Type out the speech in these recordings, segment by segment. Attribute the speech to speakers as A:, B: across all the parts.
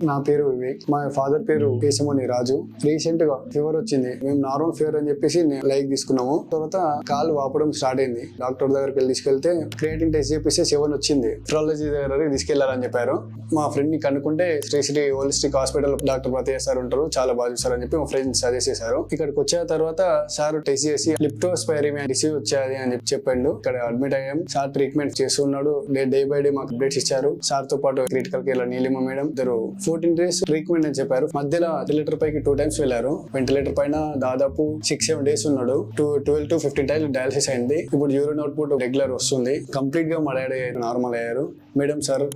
A: నా పేరు వివేక్. మా ఫాదర్ పేరు కేశమణి రాజు. రీసెంట్ గా ఫీవర్ వచ్చింది. మేము నార్మల్ ఫీవర్ అని చెప్పేసి లైక్ తీసుకున్నాము. తర్వాత కాలు వాపడం స్టార్ట్ అయింది. డాక్టర్ దగ్గరికి తీసుకెళ్తే క్రియేటిన్ టెస్ట్ చేపిస్తే 7 వచ్చింది. నెఫ్రాలజీ దగ్గర తీసుకెళ్లారని చెప్పారు. మా ఫ్రెండ్ ని కనుక్కుంటే Sri Sri holistic hospital doctor Prathayya sir ఉంటారు, చాలా బాగా చూస్తారని చెప్పి మా ఫ్రెండ్స్ సజెస్ట్ చేశారు. ఇక్కడికి వచ్చిన తర్వాత సార్ టెస్ట్ చేసి లిప్టోస్పైరిమియా డిసీజ్ వచ్చేది అని చెప్పిండు. ఇక్కడ అడ్మిట్ అయ్యాం. సార్ ట్రీట్మెంట్ చేస్తున్నాడు. డే బై డే మాకు అప్డేట్స్ ఇచ్చారు. సార్ తో పాటు క్రిటికల్ కేర్ నీలిమ మేడం ఇద్దరు 14 days ట్రీట్మెంట్ అని చెప్పారు. మధ్యలో వెంటిలేటర్ పైకి 2 times వెళ్ళారు. వెంటిలేటర్ పైన దాదాపు 6-7 days ఉన్నాడు. 12 to 15 times డయాలసిస్ అయింది. ఇప్పుడు యూరిన్ అవుట్పుట్ రెగ్యులర్ వస్తుంది. కంప్లీట్ గా మా డాడీ నార్మల్ అయ్యారు. Madam sir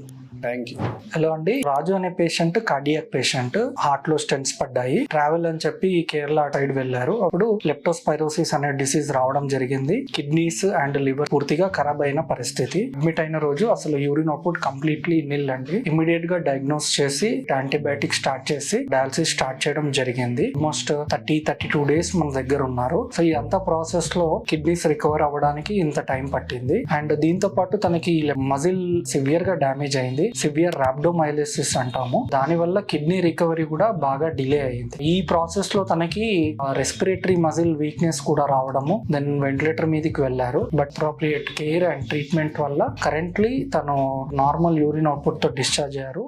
A: thank you.
B: Hello అండి, రాజు అనే పేషెంట్ కార్డియాక్ పేషెంట్. హార్ట్ లో స్టెంట్స్ పడ్డాయి. ట్రావెల్ అని చెప్పి కేరళ సైడ్ వెళ్లారు. అప్పుడు లెప్టోస్పైరోసిస్ అనే డిసీజ్ రావడం జరిగింది. కిడ్నీస్ అండ్ లివర్ పూర్తిగా ఖరాబ్ అయిన పరిస్థితి. అడ్మిట్ అయిన రోజు అసలు యూరిన్ అవుట్పుట్ కంప్లీట్లీ నిల్ అండి. ఇమీడియట్ గా డయాగ్నోస్ చేసి యాంటీబయాటిక్ స్టార్ట్ చేసి డయాలసిస్ స్టార్ట్ చేయడం జరిగింది. ఆల్మోస్ట్ 32 days మన దగ్గర ఉన్నారు. సో ఈ అంతా ప్రాసెస్ లో కిడ్నీస్ రికవర్ అవ్వడానికి ఇంత టైం పట్టింది. అండ్ దీంతో పాటు తనకి మజిల్ సివియర్ గా డ్యామేజ్ అయింది. సివియర్ రాబ్డోమైలిసిస్ అంటాము. దాని వల్ల కిడ్నీ రికవరీ కూడా బాగా డిలే అయింది. ఈ ప్రాసెస్ లో తనకి రెస్పిరేటరీ మజిల్ వీక్నెస్ కూడా రావడము, దెన్ వెంటిలేటర్ మీదకి వెళ్లారు. But appropriate care and treatment వల్ల కరెంట్లీ తను నార్మల్ యూరిన్ అవుట్పుట్ తో డిశ్చార్జ్ అయ్యారు.